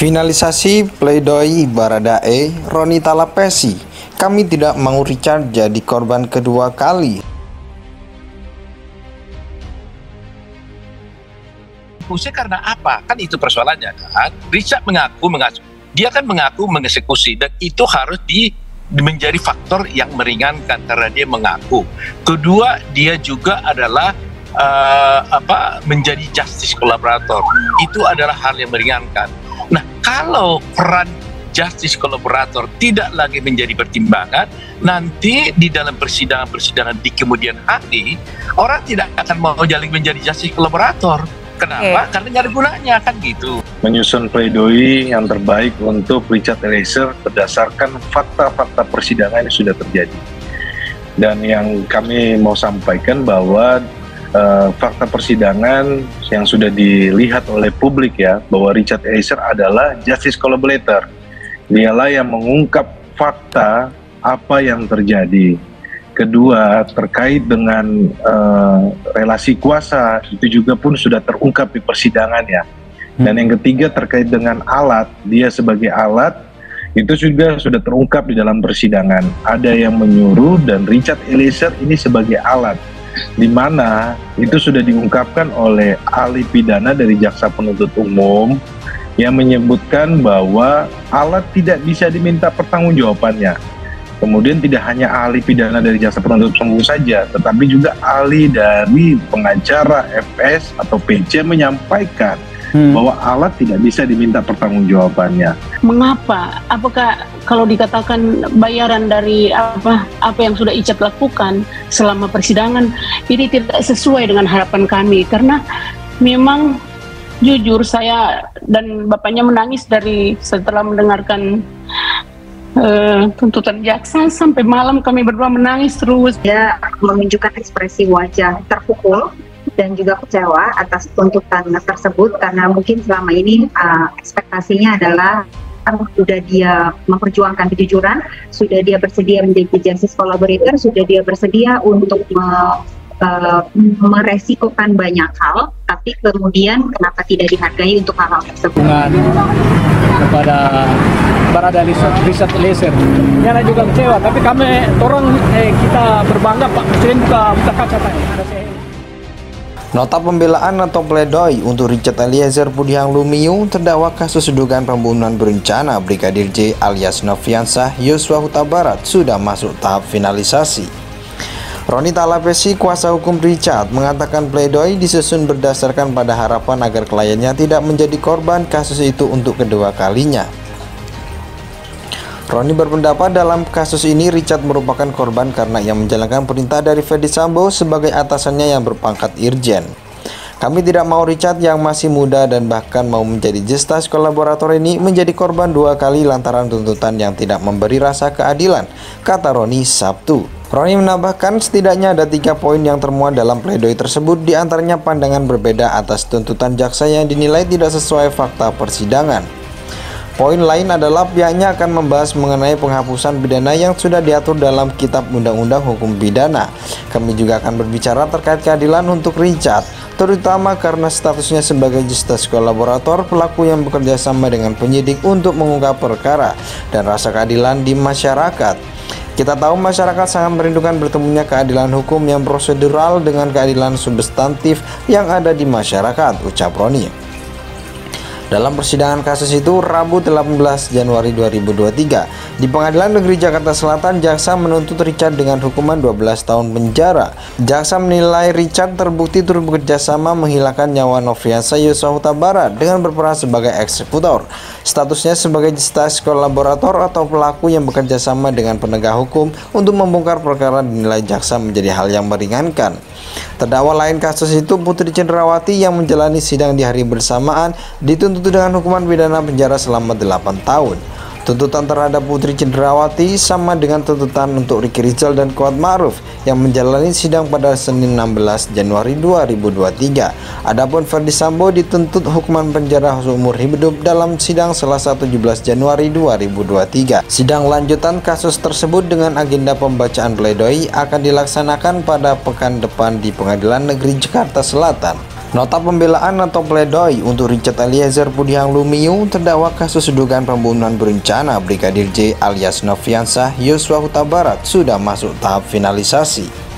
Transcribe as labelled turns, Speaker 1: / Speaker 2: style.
Speaker 1: Finalisasi pledoi Baradae, Roni Talapesi. Kami tidak mau Richard jadi korban kedua kali.
Speaker 2: Eksekusi karena apa? Kan itu persoalannya kan. Richard dia kan mengaku mengeksekusi, dan itu harus menjadi faktor yang meringankan karena dia mengaku. Kedua, dia juga adalah menjadi justice collaborator. Itu adalah hal yang meringankan. Nah, kalau peran justice collaborator tidak lagi menjadi pertimbangan, nanti di dalam persidangan di kemudian hari, orang tidak akan mau menjadi justice collaborator. Kenapa? Karena nggak ada gunanya, kan gitu.
Speaker 3: Menyusun pledoi yang terbaik untuk Richard Eliezer berdasarkan fakta-fakta persidangan yang sudah terjadi. Dan yang kami mau sampaikan bahwa fakta persidangan yang sudah dilihat oleh publik ya, bahwa Richard Eliezer adalah justice collaborator. Dialah yang mengungkap fakta apa yang terjadi. Kedua, terkait dengan relasi kuasa, itu juga pun sudah terungkap di persidangan ya. Dan yang ketiga, terkait dengan alat, dia sebagai alat, itu juga sudah terungkap di dalam persidangan. Ada yang menyuruh dan Richard Eliezer ini sebagai alat, di mana itu sudah diungkapkan oleh ahli pidana dari jaksa penuntut umum yang menyebutkan bahwa alat tidak bisa diminta pertanggungjawabannya. Kemudian tidak hanya ahli pidana dari jaksa penuntut umum saja, tetapi juga ahli dari pengacara FS atau PC menyampaikan bahwa alat tidak bisa diminta pertanggungjawabannya.
Speaker 4: Mengapa? Apakah kalau dikatakan bayaran dari apa yang sudah Richard lakukan selama persidangan ini tidak sesuai dengan harapan kami? Karena memang jujur saya dan bapaknya menangis setelah mendengarkan tuntutan jaksa, sampai malam kami berdua menangis terus.
Speaker 5: Dia menunjukkan ekspresi wajah terpukul dan juga kecewa atas tuntutan tersebut, karena mungkin selama ini ekspektasinya adalah sudah dia memperjuangkan kejujuran, sudah dia bersedia menjadi justice collaborator, sudah dia bersedia untuk meresikokan banyak hal, tapi kemudian kenapa tidak dihargai untuk hal-hal tersebut.
Speaker 6: Kepada Baradae Richard Eliezer, Nyana juga kecewa, tapi kita berbangga Pak Presiden buka kaca Pak.
Speaker 1: Nota pembelaan atau pledoi untuk Richard Eliezer Pudihang Lumiu, terdakwa kasus dugaan pembunuhan berencana Brigadir J alias Nofriansah Yosua Huta Barat, sudah masuk tahap finalisasi. Roni Talapesi, kuasa hukum Richard, mengatakan pledoi disusun berdasarkan pada harapan agar kliennya tidak menjadi korban kasus itu untuk kedua kalinya. Roni berpendapat dalam kasus ini Richard merupakan korban karena ia menjalankan perintah dari Ferdy Sambo sebagai atasannya yang berpangkat irjen. Kami tidak mau Richard yang masih muda dan bahkan mau menjadi justice collaborator ini menjadi korban dua kali lantaran tuntutan yang tidak memberi rasa keadilan, kata Roni Sabtu. Roni menambahkan setidaknya ada 3 poin yang termuat dalam pledoi tersebut, diantaranya pandangan berbeda atas tuntutan jaksa yang dinilai tidak sesuai fakta persidangan. Poin lain adalah pihaknya akan membahas mengenai penghapusan pidana yang sudah diatur dalam Kitab Undang-Undang Hukum Pidana. Kami juga akan berbicara terkait keadilan untuk Richard, terutama karena statusnya sebagai justice collaborator, pelaku yang bekerja sama dengan penyidik untuk mengungkap perkara, dan rasa keadilan di masyarakat. Kita tahu masyarakat sangat merindukan bertemunya keadilan hukum yang prosedural dengan keadilan substantif yang ada di masyarakat, ucap Roni. Dalam persidangan kasus itu, Rabu 18 Januari 2023, di Pengadilan Negeri Jakarta Selatan, jaksa menuntut Richard dengan hukuman 12 tahun penjara. Jaksa menilai Richard terbukti turut bekerja sama menghilangkan nyawa Nofriansah Yosua Huta Barat dengan berperan sebagai eksekutor. Statusnya sebagai justice collaborator atau pelaku yang bekerja sama dengan penegak hukum untuk membongkar perkara dinilai jaksa menjadi hal yang meringankan. Terdakwa lain kasus itu, Putri Cenderawati, yang menjalani sidang di hari bersamaan, dituntut dengan hukuman pidana penjara selama 8 tahun. Tuntutan terhadap Putri Cenderawati sama dengan tuntutan untuk Ricky Rizal dan Kuat Ma'ruf yang menjalani sidang pada Senin 16 Januari 2023. Adapun Ferdy Sambo dituntut hukuman penjara seumur hidup dalam sidang Selasa 17 Januari 2023. Sidang lanjutan kasus tersebut dengan agenda pembacaan pledoi akan dilaksanakan pada pekan depan di Pengadilan Negeri Jakarta Selatan. Nota pembelaan atau pledoi untuk Richard Eliezer Pudihang Lumiu, terdakwa kasus dugaan pembunuhan berencana Brigadir J alias Nofriansah Yosua Huta Barat, sudah masuk tahap finalisasi.